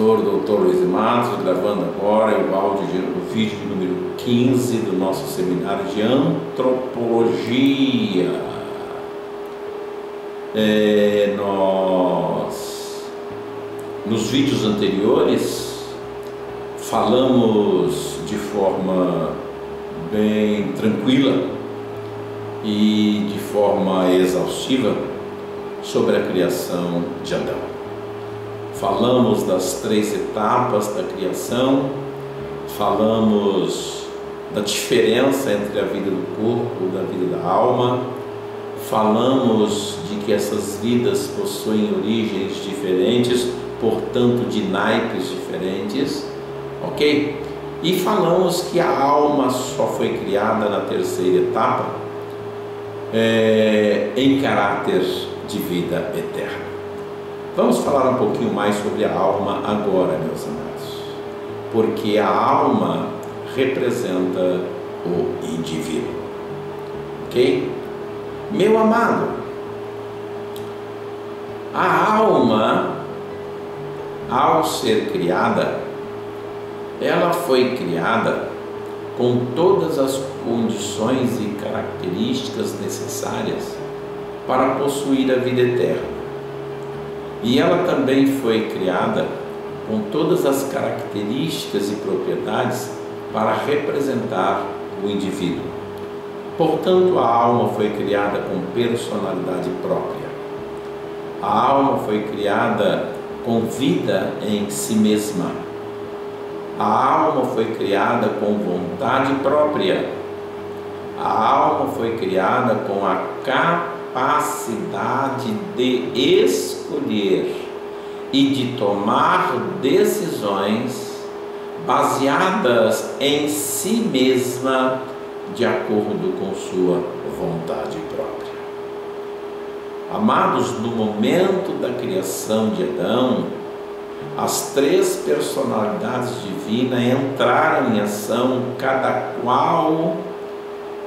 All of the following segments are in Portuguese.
pastor Dr. Luiz Matos, gravando agora o vídeo de número 15 do nosso seminário de antropologia. Nos vídeos anteriores, falamos de forma bem tranquila e de forma exaustiva sobre a criação de Adão. Falamos das 3 etapas da criação, falamos da diferença entre a vida do corpo e a vida da alma, falamos de que essas vidas possuem origens diferentes, portanto de naipes diferentes, ok? E falamos que a alma só foi criada na 3ª etapa, em caráter de vida eterna. Vamos falar um pouquinho mais sobre a alma agora, meus amados, porque a alma representa o indivíduo, ok? Meu amado, a alma, ao ser criada, ela foi criada com todas as condições e características necessárias para possuir a vida eterna. E ela também foi criada com todas as características e propriedades para representar o indivíduo. Portanto, a alma foi criada com personalidade própria. A alma foi criada com vida em si mesma. A alma foi criada com vontade própria. A alma foi criada com a capacidade de escolher e de tomar decisões baseadas em si mesma, de acordo com sua vontade própria. Amados, no momento da criação de Adão, as 3 personalidades divinas entraram em ação, cada qual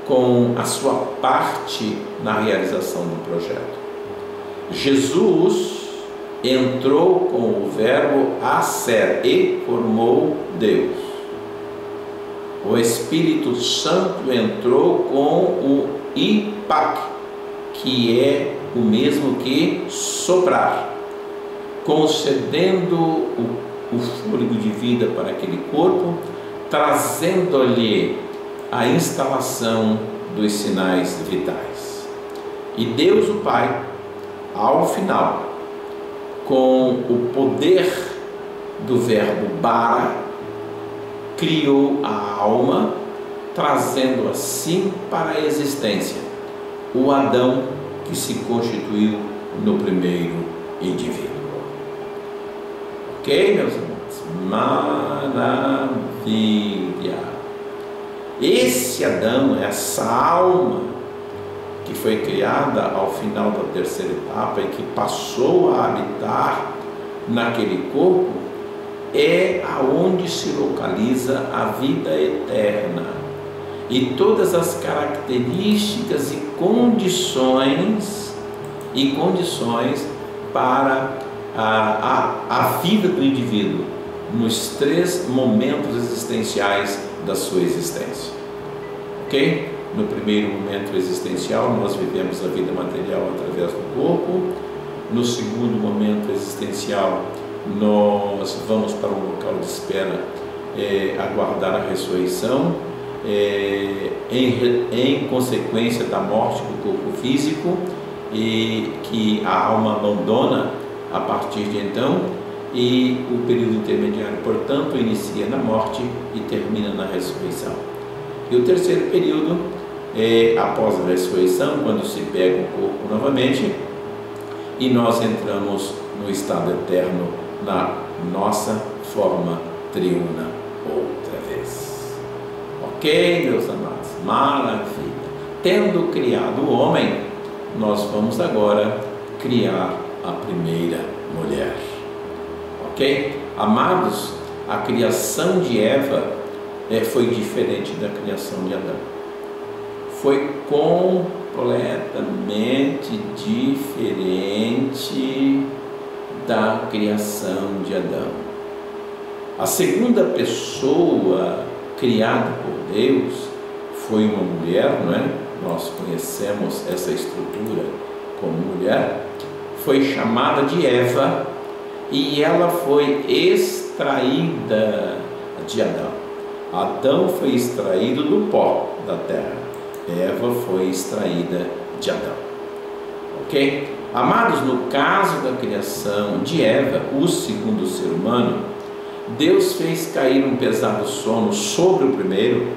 com a sua parte na realização do projeto. Jesus entrou com o verbo a ser e formou Deus. O Espírito Santo entrou com o ipak, que é o mesmo que soprar, concedendo o fôlego de vida para aquele corpo, trazendo-lhe a instalação dos sinais vitais. E Deus o Pai, ao final, com o poder do verbo bara, criou a alma, trazendo assim para a existência o Adão que se constituiu no primeiro indivíduo. Ok, meus irmãos? Maravilha! Esse Adão, essa alma que foi criada ao final da 3ª etapa e que passou a habitar naquele corpo, é aonde se localiza a vida eterna e todas as características e condições para a vida do indivíduo nos 3 momentos existenciais da sua existência, ok? No primeiro momento existencial, nós vivemos a vida material através do corpo. No segundo momento existencial, nós vamos para um local de espera, aguardar a ressurreição, em consequência da morte do corpo físico, e que a alma abandona a partir de então, e o período intermediário, portanto, inicia na morte e termina na ressurreição. E o terceiro período é após a ressurreição, quando se pega o corpo novamente e nós entramos no estado eterno, na nossa forma triuna outra vez. Ok, meus amados? Maravilha! Tendo criado o homem, nós vamos agora criar a primeira mulher. Ok? Amados, a criação de Eva foi diferente da criação de Adão. Foi completamente diferente da criação de Adão. A segunda pessoa criada por Deus foi uma mulher, não é? Nós conhecemos essa estrutura como mulher. Foi chamada de Eva e ela foi extraída de Adão. Adão foi extraído do pó da terra. Eva foi extraída de Adão. Ok? Amados, no caso da criação de Eva, o segundo ser humano, Deus fez cair um pesado sono sobre o primeiro,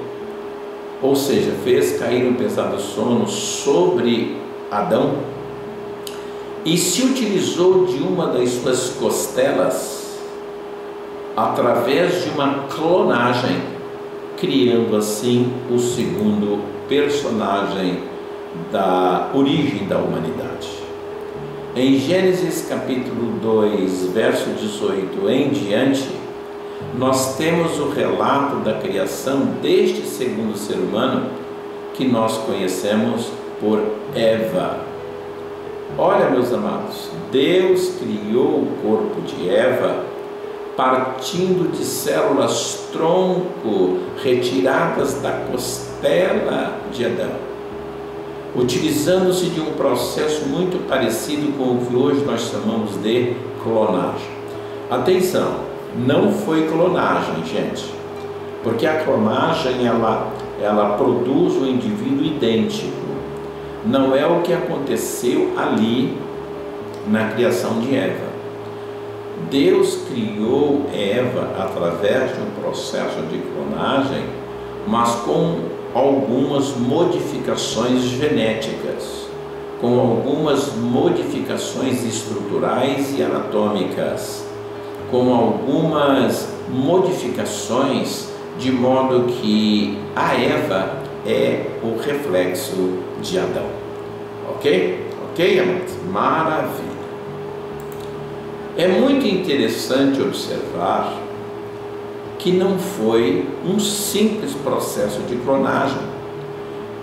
ou seja, fez cair um pesado sono sobre Adão, e se utilizou de uma das suas costelas através de uma clonagem, criando assim o segundo personagem da origem da humanidade. Em Gênesis capítulo 2, verso 18 em diante, nós temos o relato da criação deste segundo ser humano, que nós conhecemos por Eva. Olha, meus amados, Deus criou o corpo de Eva partindo de células tronco retiradas da costela de Adão, utilizando-se de um processo muito parecido com o que hoje nós chamamos de clonagem. Atenção, não foi clonagem, gente, porque a clonagem ela produz um indivíduo idêntico. Não é o que aconteceu ali na criação de Eva. Deus criou Eva através de um processo de clonagem, mas com algumas modificações genéticas, com algumas modificações estruturais e anatômicas, com algumas modificações de modo que a Eva é o reflexo de Adão. Ok? Ok, amados? Maravilha. É muito interessante observar que não foi um simples processo de clonagem,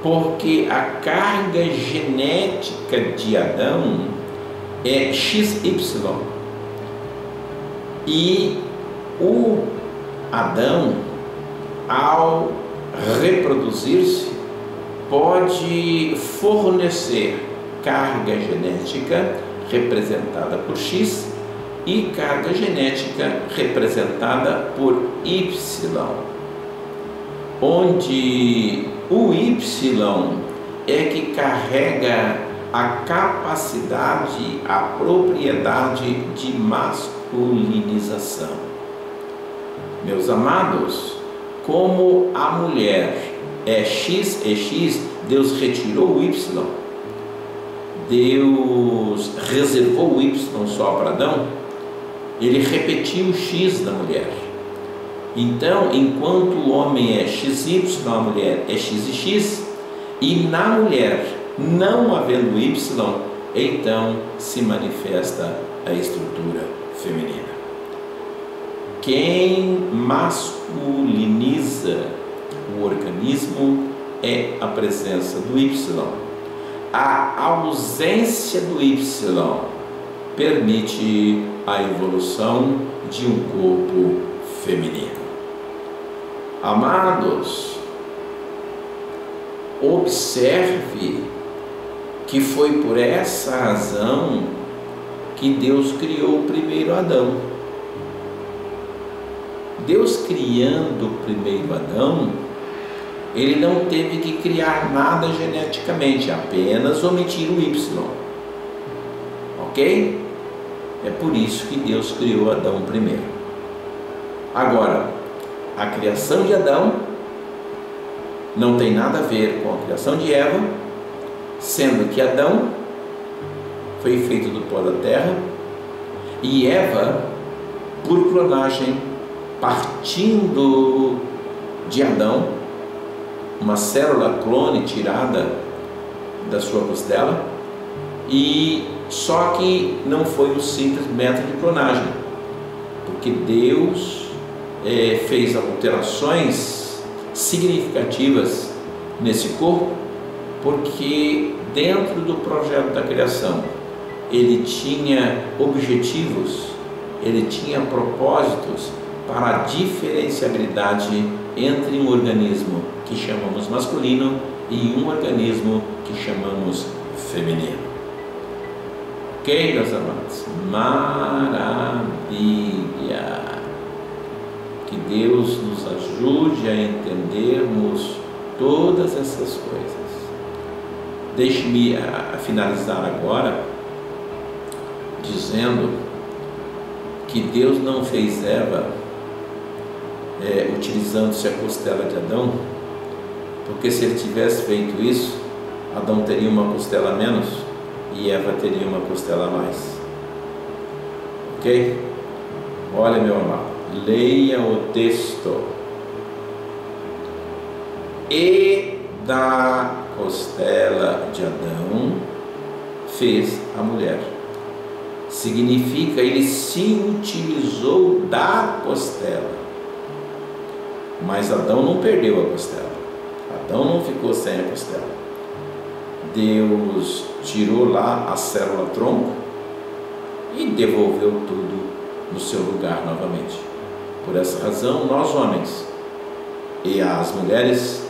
porque a carga genética de Adão é XY e o Adão, ao reproduzir-se, pode fornecer carga genética representada por X e carga genética representada por Y, onde o Y é que carrega a capacidade, a propriedade de masculinização. Meus amados, como a mulher é X, Deus retirou o Y, Deus reservou o Y só para Adão, ele repetiu o X da mulher. Então, enquanto o homem é XY, a mulher é XX, e na mulher, não havendo Y, então se manifesta a estrutura feminina. Quem masculiniza o organismo é a presença do Y. A ausência do Y permite a evolução de um corpo feminino. Amados, observe que foi por essa razão que Deus criou o primeiro Adão. Deus criando o primeiro Adão, ele não teve que criar nada geneticamente, apenas omitir o Y. Ok? É por isso que Deus criou Adão primeiro. Agora, a criação de Adão não tem nada a ver com a criação de Eva, sendo que Adão foi feito do pó da terra e Eva, por clonagem, partindo de Adão, uma célula clone tirada da sua costela, e só que não foi um simples método de clonagem, porque Deus fez alterações significativas nesse corpo, porque dentro do projeto da criação ele tinha objetivos, ele tinha propósitos para a diferenciabilidade entre um organismo que chamamos masculino e um organismo que chamamos feminino. Ok, meus amados? Maravilha! Que Deus nos ajude a entendermos todas essas coisas. Deixe-me finalizar agora dizendo que Deus não fez Eva utilizando-se a costela de Adão, porque se ele tivesse feito isso, Adão teria uma costela a menos e Eva teria uma costela a mais. Ok? Olha, meu amado, leia o texto. E da costela de Adão fez a mulher. Significa, ele se utilizou da costela. Mas Adão não perdeu a costela. Adão não ficou sem a costela. Deus tirou lá a célula tronco e devolveu tudo no seu lugar novamente. Por essa razão, nós homens e as mulheres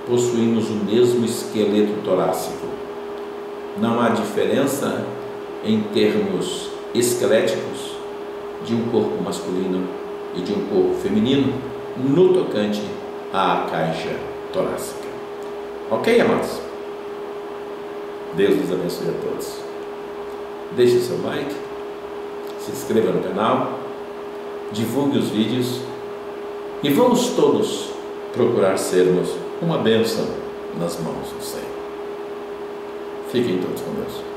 possuímos o mesmo esqueleto torácico. Não há diferença em termos esqueléticos de um corpo masculino e de um corpo feminino no tocante à caixa torácica. Ok, amados? Deus nos abençoe a todos. Deixe seu like, se inscreva no canal, divulgue os vídeos e vamos todos procurar sermos uma bênção nas mãos do Senhor. Fiquem todos com Deus.